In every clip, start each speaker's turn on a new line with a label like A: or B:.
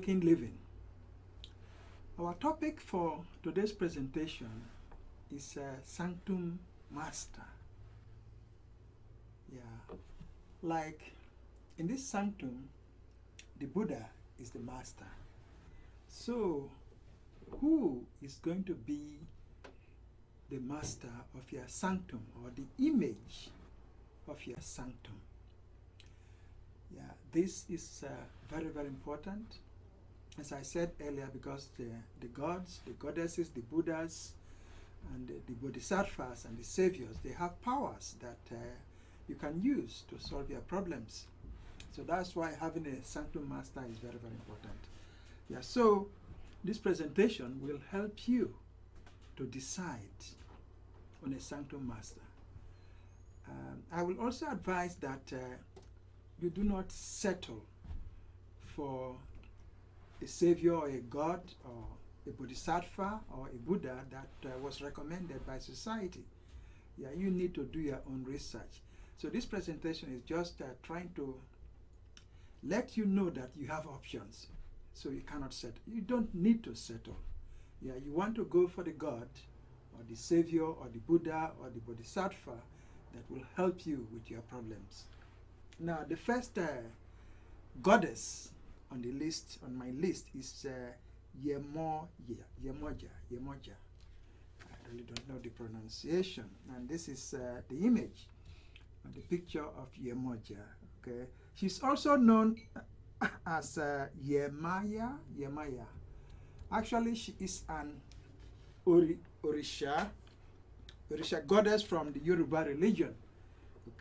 A: making living. Our topic for today's presentation is Sanctum Master. Yeah, like in this Sanctum, the Buddha is the master. So, who is going to be the master of your Sanctum, or the image of your Sanctum? Yeah, this is very, very important, as I said earlier, because the gods, the goddesses, the Buddhas, and the Bodhisattvas and the saviors, they have powers that you can use to solve your problems. So that's why having a Sanctum Master is very, very important. Yeah, so this presentation will help you to decide on a Sanctum Master. I will also advise that you do not settle for a savior or a god or a bodhisattva or a Buddha that was recommended by society. Yeah, you need to do your own research. So this presentation is just trying to let you know that you have options. So you cannot settle. You don't need to settle. Yeah, you want to go for the god or the savior or the Buddha or the bodhisattva that will help you with your problems. Now, the first goddess on the list, on my list, is Yemoja. I really don't know the pronunciation. And this is the image, the picture of Yemoja. Okay, she's also known as Yemaya. Actually, she is an Orisha goddess from the Yoruba religion.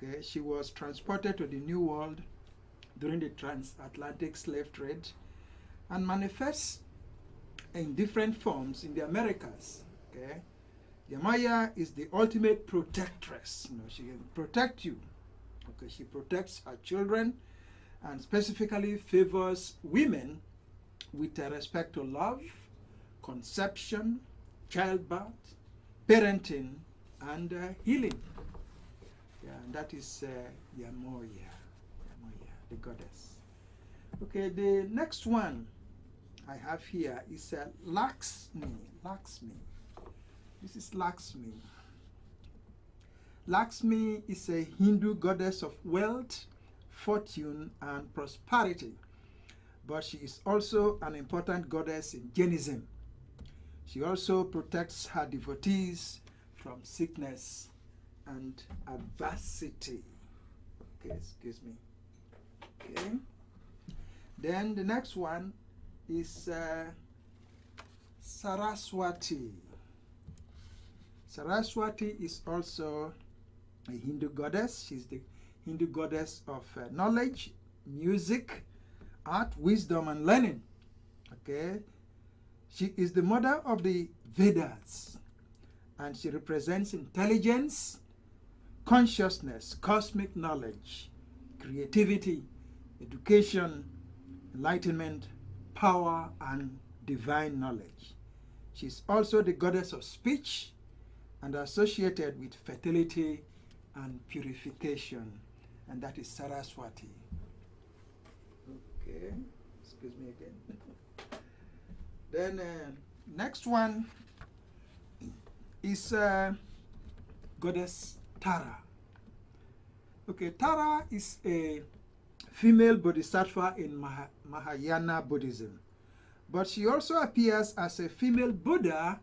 A: Okay, she was transported to the New World during the transatlantic slave trade and manifests in different forms in the Americas. Okay, Yemaya is the ultimate protectress. You know, she can protect you. Okay, she protects her children and specifically favors women with respect to love, conception, childbirth, parenting, and healing. Yeah, and that is Yemoja, the goddess. Okay, the next one I have here is Lakshmi. This is Lakshmi. Lakshmi is a Hindu goddess of wealth, fortune, and prosperity, but she is also an important goddess in Jainism. She also protects her devotees from sickness and adversity. Okay, excuse me. Okay. Then the next one is Saraswati. Saraswati is also a Hindu goddess. She's the Hindu goddess of knowledge, music, art, wisdom, and learning. Okay. She is the mother of the Vedas, and she represents intelligence, consciousness, cosmic knowledge, creativity, education, enlightenment, power, and divine knowledge. She's also the goddess of speech and associated with fertility and purification, and that is Saraswati. Okay, excuse me again. Then next one is goddess Tara. Okay, Tara is a female bodhisattva in Mahayana Buddhism, but she also appears as a female Buddha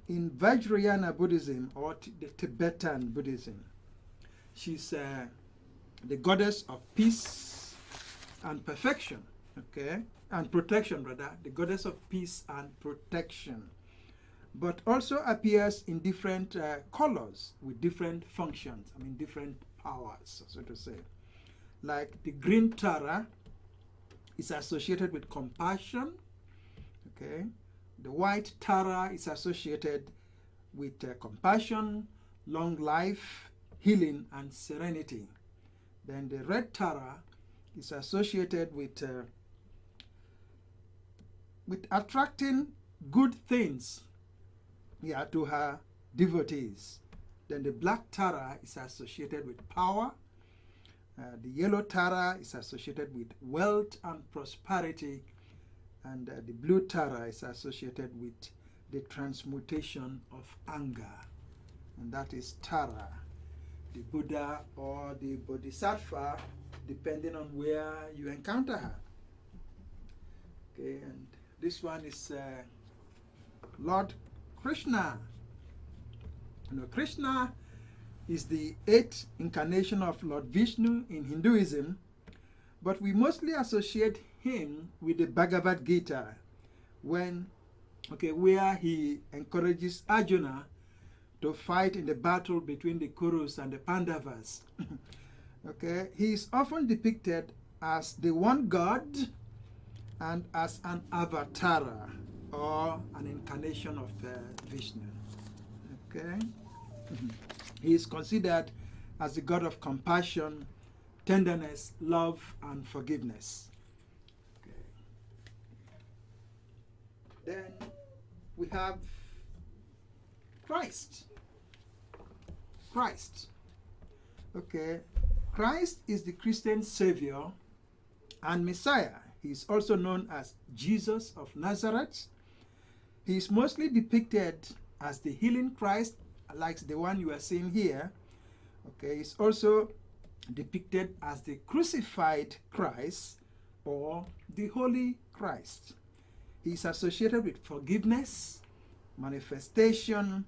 A: in Vajrayana Buddhism, or the Tibetan Buddhism. She's the goddess of peace and perfection, okay, and protection rather, the goddess of peace and protection, but also appears in different colors with different functions, different powers, so to say. Like the green Tara is associated with compassion, okay. The white Tara is associated with compassion, long life, healing, and serenity. Then the red Tara is associated with attracting good things, yeah, to her devotees. Then the black Tara is associated with power. The yellow Tara is associated with wealth and prosperity. And the blue Tara is associated with the transmutation of anger. And that is Tara, the Buddha or the Bodhisattva, depending on where you encounter her. Okay, and this one is Lord Krishna. You know, Krishna is the 8th incarnation of Lord Vishnu in Hinduism, but we mostly associate him with the Bhagavad Gita, where he encourages Arjuna to fight in the battle between the Kurus and the Pandavas. Okay, he is often depicted as the one God and as an avatara or an incarnation of Vishnu. Okay, he is considered as the God of compassion, tenderness, love, and forgiveness. Okay. Then we have Christ. Christ. Okay. Christ is the Christian Savior and Messiah. He is also known as Jesus of Nazareth. He is mostly depicted as the healing Christ, like the one you are seeing here. Okay. He's also depicted as the crucified Christ or the Holy Christ. He is associated with forgiveness, manifestation,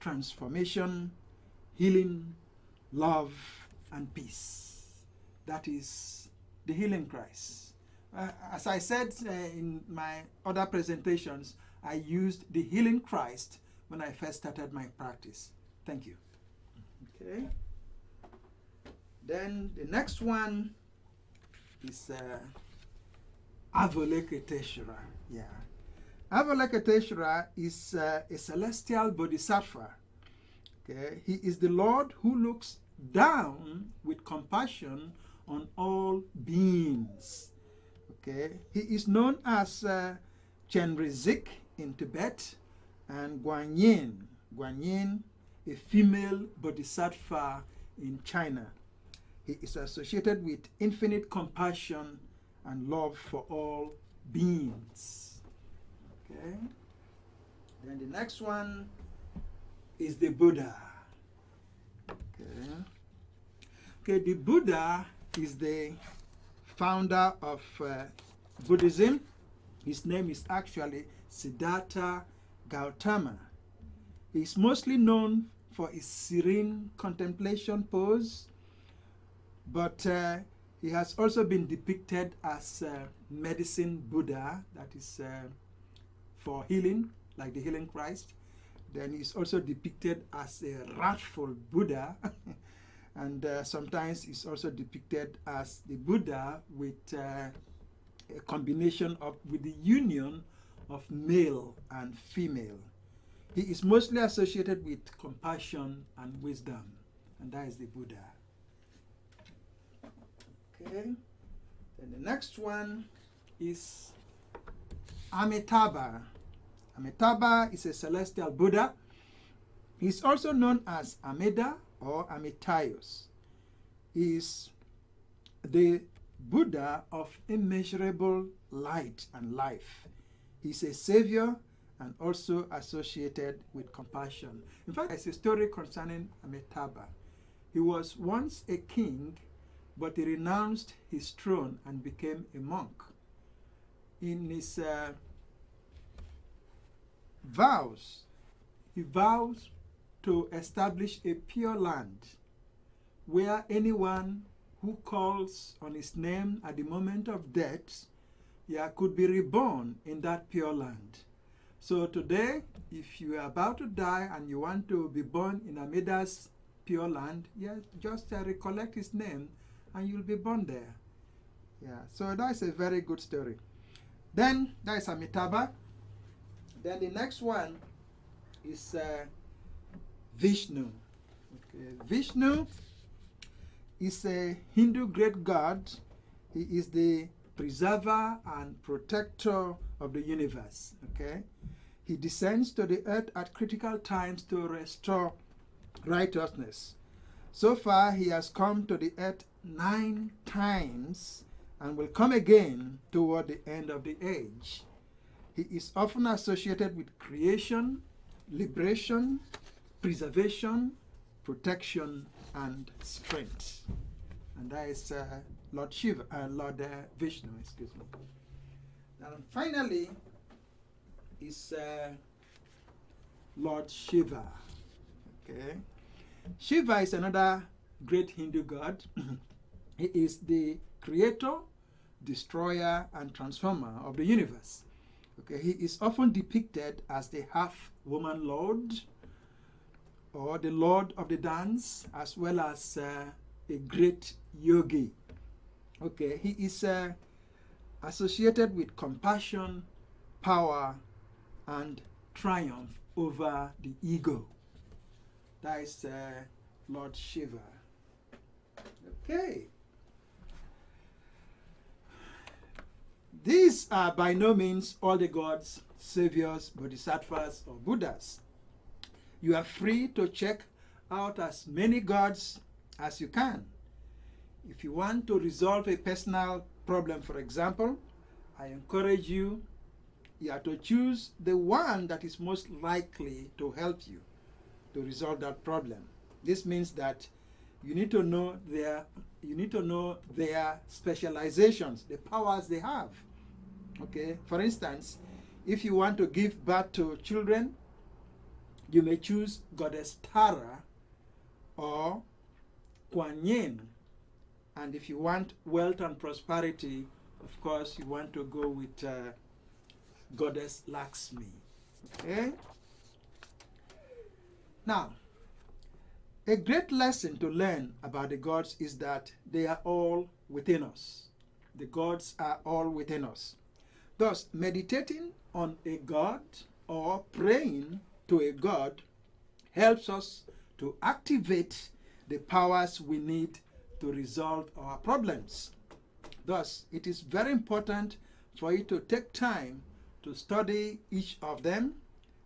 A: transformation, healing, love, and peace. That is the healing Christ. As I said in my other presentations, I used the healing Christ when I first started my practice. Thank you. Okay. Then the next one is Avalokiteshvara. Yeah. Avalokiteshvara is a celestial bodhisattva. Okay. He is the Lord who looks down with compassion on all beings. Okay. He is known as Chenrezig in Tibet and Guanyin. Guanyin, a female bodhisattva in China. He is associated with infinite compassion and love for all beings. Okay. Then the next one is the Buddha. Okay. Okay, the Buddha is the founder of Buddhism. His name is actually Siddhartha Gautama. He is mostly known for his serene contemplation pose, but he has also been depicted as medicine Buddha, that is for healing, like the healing Christ. Then he's also depicted as a wrathful Buddha, and sometimes he's also depicted as the Buddha with a combination with the union of male and female. He is mostly associated with compassion and wisdom, and that is the Buddha. Okay. Then the next one is Amitabha. Amitabha is a celestial Buddha. He is also known as Amida or Amitaios. He is the Buddha of immeasurable light and life. He is a savior and also associated with compassion. In fact, there's a story concerning Amitabha. He was once a king, but he renounced his throne and became a monk. In his vows, he vows to establish a pure land where anyone who calls on his name at the moment of death could be reborn in that pure land. So today, if you are about to die and you want to be born in Amida's pure land, just recollect his name and you'll be born there. Yeah, so that's a very good story. Then that is Amitabha. Then the next one is Vishnu. Okay. Vishnu is a Hindu great god. He is the preserver and protector of the universe. Okay. He descends to the earth at critical times to restore righteousness. So far, he has come to the earth 9 times and will come again toward the end of the age. He is often associated with creation, liberation, preservation, protection, and strength. And that is Lord Vishnu, excuse me. And finally is Lord Shiva. Okay, Shiva is another great Hindu god. He is the creator, destroyer, and transformer of the universe. Okay, he is often depicted as the half-woman lord, or the lord of the dance, as well as a great yogi. Okay, he is associated with compassion, power, and triumph over the ego. That is Lord Shiva. Okay. These are by no means all the gods, saviors, bodhisattvas, or Buddhas. You are free to check out as many gods as you can. If you want to resolve a personal problem, for example, I encourage you to choose the one that is most likely to help you to resolve that problem. This means that you need to know their specializations, the powers they have. Okay, for instance, if you want to give birth to children, you may choose Goddess Tara or Kuan Yin. And if you want wealth and prosperity, of course, you want to go with Goddess Lakshmi. Okay? Now, a great lesson to learn about the gods is that they are all within us. The gods are all within us. Thus, meditating on a god or praying to a god helps us to activate the powers we need to resolve our problems. Thus, it is very important for you to take time to study each of them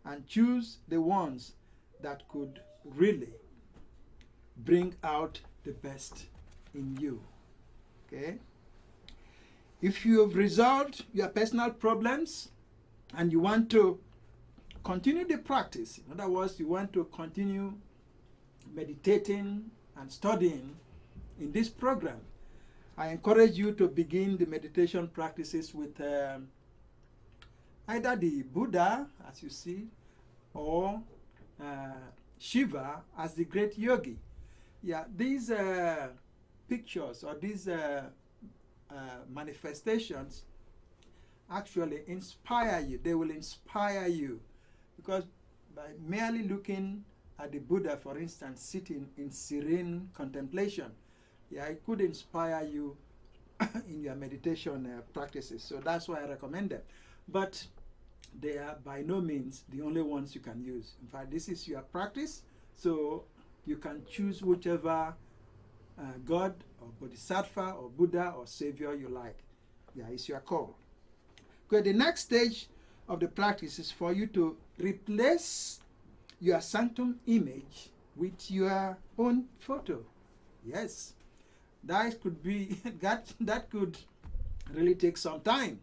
A: and choose the ones that could really bring out the best in you. Okay? If you have resolved your personal problems and you want to continue the practice, in other words, you want to continue meditating and studying in this program, I encourage you to begin the meditation practices with either the Buddha, as you see, or Shiva as the great yogi. Yeah, these pictures or these manifestations actually inspire you. They will inspire you, because by merely looking at the Buddha, for instance, sitting in serene contemplation, yeah, it could inspire you in your meditation practices. So that's why I recommend them. But they are by no means the only ones you can use. In fact, this is your practice, so you can choose whichever God or Bodhisattva or Buddha or Savior you like. Yeah, it's your call. Okay, the next stage of the practice is for you to replace your Sanctum image with your own photo. Yes, that could be that could really take some time,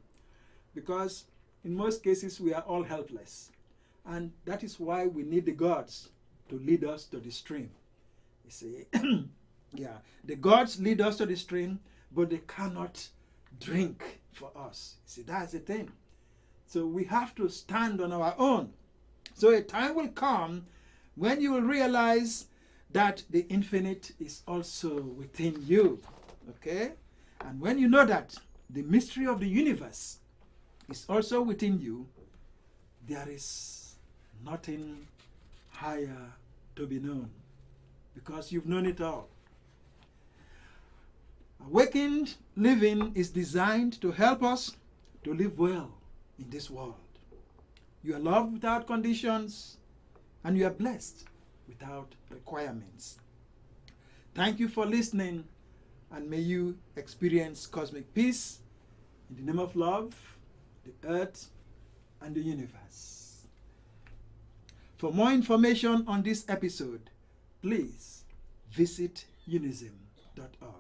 A: because in most cases we are all helpless, and that is why we need the gods to lead us to the stream. You see, yeah, the gods lead us to the stream, but they cannot drink for us. See, that's the thing. So we have to stand on our own. So a time will come when you will realize that the infinite is also within you. Okay? And when you know that the mystery of the universe is also within you, there is nothing higher to be known, because you've known it all. Awakened living is designed to help us to live well in this world. You are loved without conditions, and you are blessed without requirements. Thank you for listening, and may you experience cosmic peace in the name of love, the earth, and the universe. For more information on this episode, please visit unism.org.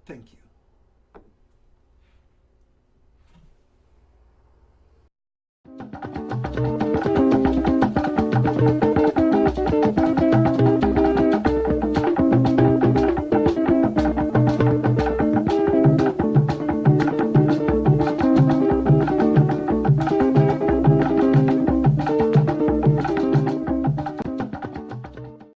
A: Thank you.